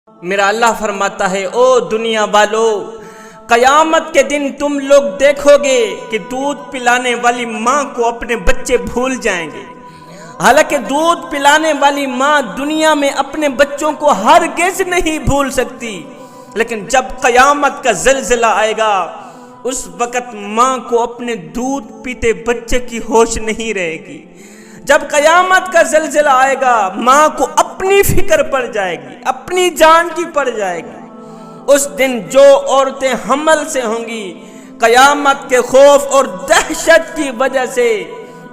میرا اللہ فرماتا ہے او دنیا والو، قیامت کے دن تم لوگ دیکھو گے کہ دودھ پلانے والی ماں کو اپنے بچے بھول جائیں گے۔ حالانکہ دودھ پلانے والی ماں دنیا میں اپنے بچوں کو ہرگز نہیں بھول سکتی، لیکن جب قیامت کا زلزلہ آئے گا اس وقت ماں کو اپنے دودھ پیتے بچے کی ہوش نہیں رہے گی۔ جب قیامت کا زلزلہ آئے گا ماں کو اپنی فکر پڑ جائے گی، اپنی جان کی پڑ جائے گی۔ اس دن جو عورتیں حمل سے ہوں گی، قیامت کے خوف اور دہشت کی وجہ سے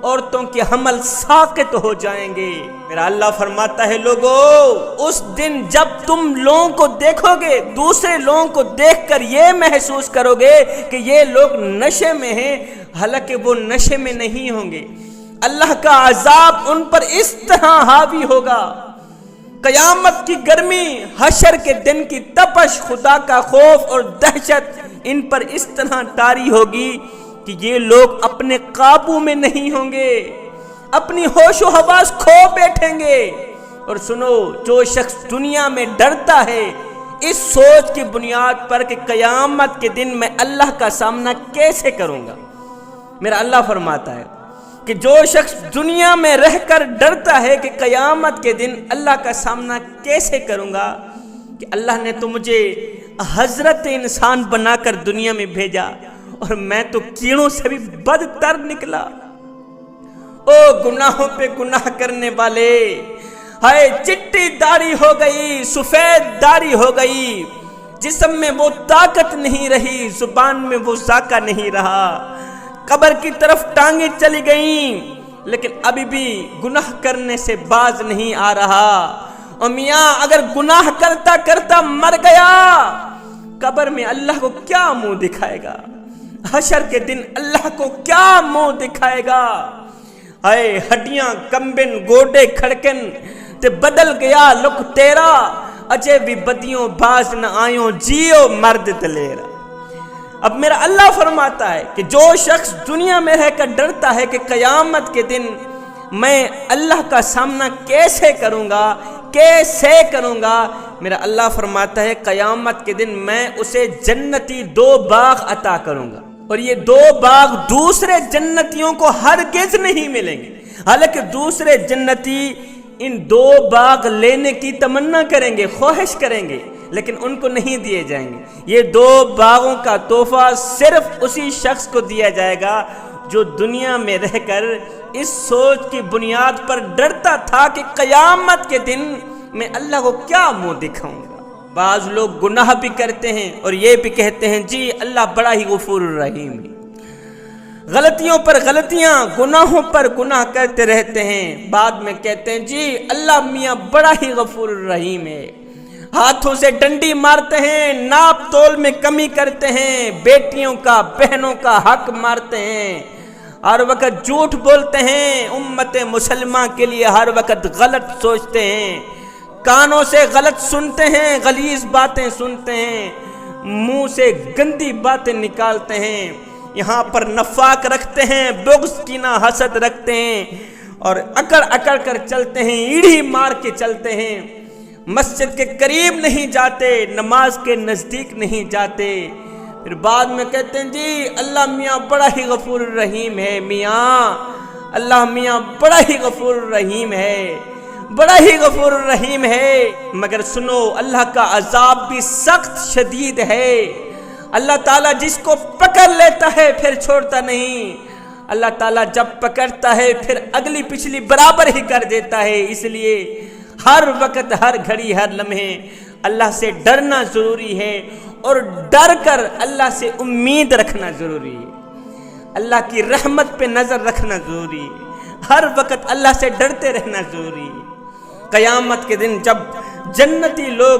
عورتوں کے حمل ساقط ہو جائیں گے۔ میرا اللہ فرماتا ہے لوگو، اس دن جب تم لوگوں کو دیکھو گے، دوسرے لوگوں کو دیکھ کر یہ محسوس کرو گے کہ یہ لوگ نشے میں ہیں، حالانکہ وہ نشے میں نہیں ہوں گے۔ اللہ کا عذاب ان پر اس طرح حاوی ہوگا، قیامت کی گرمی، حشر کے دن کی تپش، خدا کا خوف اور دہشت ان پر اس طرح طاری ہوگی کہ یہ لوگ اپنے قابو میں نہیں ہوں گے، اپنی ہوش و حواس کھو بیٹھیں گے۔ اور سنو، جو شخص دنیا میں ڈرتا ہے اس سوچ کی بنیاد پر کہ قیامت کے دن میں اللہ کا سامنا کیسے کروں گا، میرا اللہ فرماتا ہے کہ جو شخص دنیا میں رہ کر ڈرتا ہے کہ قیامت کے دن اللہ کا سامنا کیسے کروں گا، کہ اللہ نے تو مجھے حضرت انسان بنا کر دنیا میں بھیجا اور میں تو کیڑوں سے بھی بدتر نکلا۔ او گناہوں پہ گناہ کرنے والے، ہائے چٹی داڑھی ہو گئی، سفید داڑھی ہو گئی، جسم میں وہ طاقت نہیں رہی، زبان میں وہ ذائقہ نہیں رہا، قبر کی طرف ٹانگیں چلی گئیں، لیکن ابھی بھی گناہ کرنے سے باز نہیں آ رہا۔ اور میاں اگر گناہ کرتا کرتا مر گیا، قبر میں اللہ کو کیا منہ دکھائے گا؟ حشر کے دن اللہ کو کیا منہ دکھائے گا؟ اے ہڈیاں کمبن گوڈے کھڑکن تے بدل گیا لک تیرا، اجے بھی بدیوں باز نہ آیوں جیو مرد دلیرا۔ اب میرا اللہ فرماتا ہے کہ جو شخص دنیا میں رہ کر ڈرتا ہے کہ قیامت کے دن میں اللہ کا سامنا کیسے کروں گا، میرا اللہ فرماتا ہے قیامت کے دن میں اسے جنتی 2 باغ عطا کروں گا، اور یہ 2 باغ دوسرے جنتیوں کو ہرگز نہیں ملیں گے۔ حالانکہ دوسرے جنتی ان 2 باغ لینے کی تمنا کریں گے، خواہش کریں گے، لیکن ان کو نہیں دیے جائیں گے۔ یہ 2 باغوں کا تحفہ صرف اسی شخص کو دیا جائے گا جو دنیا میں رہ کر اس سوچ کی بنیاد پر ڈرتا تھا کہ قیامت کے دن میں اللہ کو کیا منہ دکھاؤں گا۔ بعض لوگ گناہ بھی کرتے ہیں اور یہ بھی کہتے ہیں جی اللہ بڑا ہی غفور الرحیم ہے، غلطیوں پر غلطیاں، گناہوں پر گناہ کرتے رہتے ہیں، بعد میں کہتے ہیں جی اللہ میاں بڑا ہی غفور الرحیم ہے، ہاتھوں سے ڈنڈی مارتے ہیں، ناپ تول میں کمی کرتے ہیں، بیٹیوں کا بہنوں کا حق مارتے ہیں، ہر وقت جھوٹ بولتے ہیں، امت مسلمہ کے لیے ہر وقت غلط سوچتے ہیں، کانوں سے غلط سنتے ہیں، غلیظ باتیں سنتے ہیں، منہ سے گندی باتیں نکالتے ہیں، یہاں پر نفاق رکھتے ہیں، بغض کینہ حسد رکھتے ہیں، اور اکڑ اکڑ کر چلتے ہیں، ایڑھی مار کے چلتے ہیں، مسجد کے قریب نہیں جاتے، نماز کے نزدیک نہیں جاتے، پھر بعد میں کہتے ہیں جی اللہ میاں بڑا ہی غفور الرحیم ہے، میاں اللہ میاں بڑا ہی غفور الرحیم ہے، بڑا ہی غفور الرحیم ہے۔ مگر سنو، اللہ کا عذاب بھی سخت شدید ہے۔ اللہ تعالیٰ جس کو پکڑ لیتا ہے پھر چھوڑتا نہیں، اللہ تعالیٰ جب پکڑتا ہے پھر اگلی پچھلی برابر ہی کر دیتا ہے۔ اس لیے ہر وقت، ہر گھڑی، ہر لمحے اللہ سے ڈرنا ضروری ہے، اور ڈر کر اللہ سے امید رکھنا ضروری ہے، اللہ کی رحمت پہ نظر رکھنا ضروری ہے، ہر وقت اللہ سے ڈرتے رہنا ضروری ہے۔ قیامت کے دن جب جنتی لوگ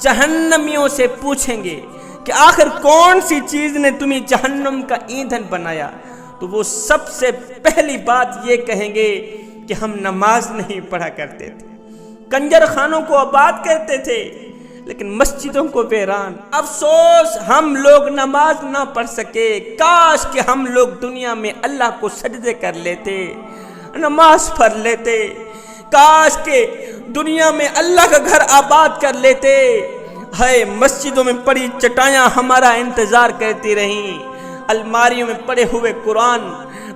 جہنمیوں سے پوچھیں گے کہ آخر کون سی چیز نے تمہیں جہنم کا ایندھن بنایا، تو وہ سب سے پہلی بات یہ کہیں گے کہ ہم نماز نہیں پڑھا کرتے تھے، کنجر خانوں کو آباد کرتے تھے، لیکن مسجدوں کو ویران۔ افسوس ہم لوگ نماز نہ پڑھ سکے، کاش کہ ہم لوگ دنیا میں اللہ کو سجدے کر لیتے، نماز پڑھ لیتے، کاش کہ دنیا میں اللہ کا گھر آباد کر لیتے، ہے مسجدوں میں پڑی چٹائیاں ہمارا انتظار کرتی رہیں، الماریوں میں پڑے ہوئے قرآن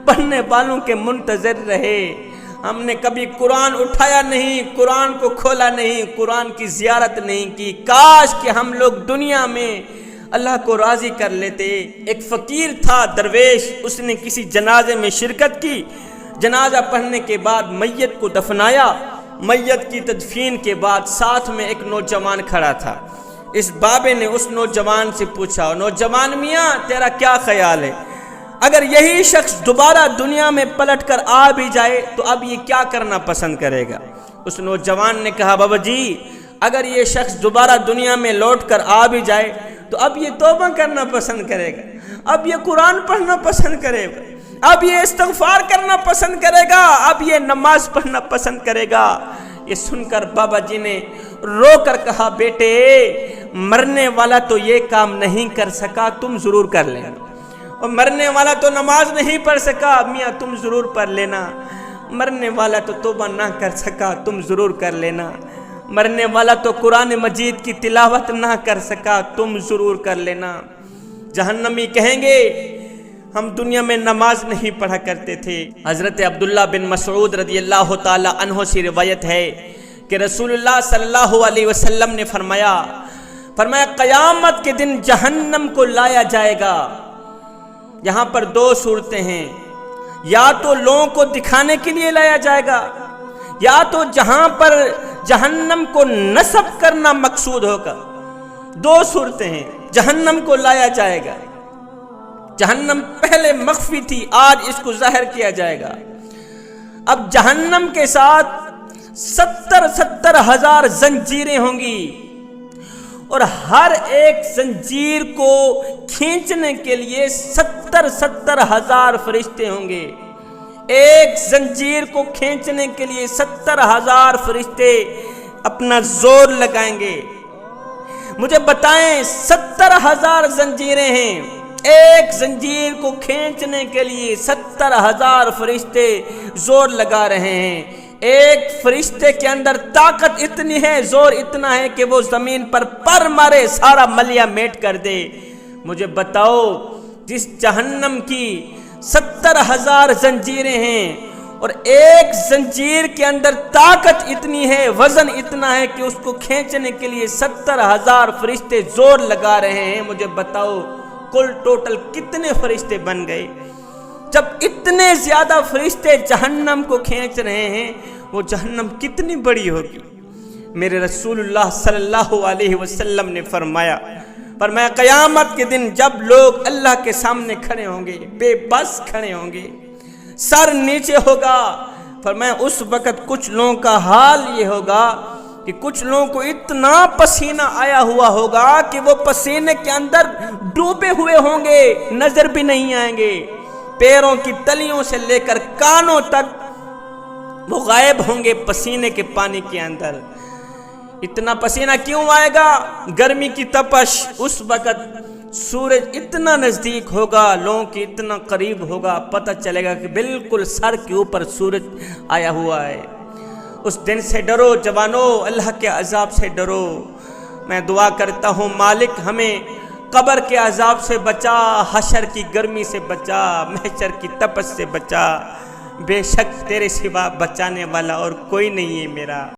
پڑھنے والوں کے منتظر رہے۔ ہم نے کبھی قرآن اٹھایا نہیں، قرآن کو کھولا نہیں، قرآن کی زیارت نہیں کی۔ کاش کہ ہم لوگ دنیا میں اللہ کو راضی کر لیتے۔ ایک فقیر تھا درویش، اس نے کسی جنازے میں شرکت کی، جنازہ پڑھنے کے بعد میت کو دفنایا، میت کی تدفین کے بعد ساتھ میں ایک نوجوان کھڑا تھا۔ اس بابے نے اس نوجوان سے پوچھا، نوجوان میاں تیرا کیا خیال ہے، اگر یہی شخص دوبارہ دنیا میں پلٹ کر آ بھی جائے تو اب یہ کیا کرنا پسند کرے گا؟ اس نوجوان نے کہا، بابا جی اگر یہ شخص دوبارہ دنیا میں لوٹ کر آ بھی جائے تو اب یہ توبہ کرنا پسند کرے گا، اب یہ قرآن پڑھنا پسند کرے گا، اب یہ استغفار کرنا پسند کرے گا، اب یہ نماز پڑھنا پسند کرے گا۔ یہ سن کر بابا جی نے رو کر کہا، بیٹے مرنے والا تو یہ کام نہیں کر سکا، تم ضرور کر لینا، اور مرنے والا تو نماز نہیں پڑھ سکا، میاں تم ضرور پڑھ لینا، مرنے والا تو توبہ نہ کر سکا، تم ضرور کر لینا، مرنے والا تو قرآن مجید کی تلاوت نہ کر سکا، تم ضرور کر لینا۔ جہنمی کہیں گے ہم دنیا میں نماز نہیں پڑھا کرتے تھے۔ حضرت عبداللہ بن مسعود رضی اللہ تعالی عنہ سے روایت ہے کہ رسول اللہ صلی اللہ علیہ وسلم نے فرمایا قیامت کے دن جہنم کو لایا جائے گا۔ یہاں پر دو صورتیں ہیں، یا تو لوگوں کو دکھانے کے لیے لایا جائے گا، یا تو جہاں پر جہنم کو نصب کرنا مقصود ہوگا۔ دو صورتیں ہیں، جہنم کو لایا جائے گا، جہنم پہلے مخفی تھی، آج اس کو ظاہر کیا جائے گا۔ اب جہنم کے ساتھ 70,000 زنجیریں ہوں گی، اور ہر ایک زنجیر کو کھینچنے کے لیے 70,000 فرشتے ہوں گے۔ ایک زنجیر کو کھینچنے کے لیے 70,000 فرشتے اپنا زور لگائیں گے۔ مجھے بتائیں 70,000 زنجیریں ہیں، ایک زنجیر کو کھینچنے کے لیے 70,000 فرشتے زور لگا رہے ہیں۔ ایک فرشتے کے اندر طاقت اتنی ہے، زور اتنا ہے کہ وہ زمین پر پر مارے سارا ملیا میٹ کر دے۔ مجھے بتاؤ جس جہنم کی 70,000 زنجیریں ہیں اور ایک زنجیر کے اندر طاقت اتنی ہے، وزن اتنا ہے کہ اس کو کھینچنے کے لیے 70,000 فرشتے زور لگا رہے ہیں، مجھے بتاؤ کل ٹوٹل کتنے فرشتے بن گئے؟ جب اتنے زیادہ فرشتے جہنم کو کھینچ رہے ہیں، وہ جہنم کتنی بڑی ہوگی؟ میرے رسول اللہ صلی اللہ علیہ وسلم نے فرمایا قیامت کے دن جب لوگ اللہ کے سامنے کھڑے ہوں گے، بے بس کھڑے ہوں گے، سر نیچے ہوگا، فرمایا اس وقت کچھ لوگوں کا حال یہ ہوگا کہ کچھ لوگوں کو اتنا پسینہ آیا ہوا ہوگا کہ وہ پسینے کے اندر ڈوبے ہوئے ہوں گے، نظر بھی نہیں آئیں گے، پیروں کی تلیوں سے لے کر کانوں تک وہ غائب ہوں گے پسینے کے پانی کے اندر۔ اتنا پسینہ کیوں آئے گا؟ گرمی کی تپش۔ اس وقت سورج اتنا نزدیک ہوگا، لوگوں کی اتنا قریب ہوگا، پتہ چلے گا کہ بالکل سر کے اوپر سورج آیا ہوا ہے۔ اس دن سے ڈرو جوانو، اللہ کے عذاب سے ڈرو۔ میں دعا کرتا ہوں مالک ہمیں قبر کے عذاب سے بچا، حشر کی گرمی سے بچا، محشر کی تپش سے بچا۔ بے شک تیرے سوا بچانے والا اور کوئی نہیں ہے میرا۔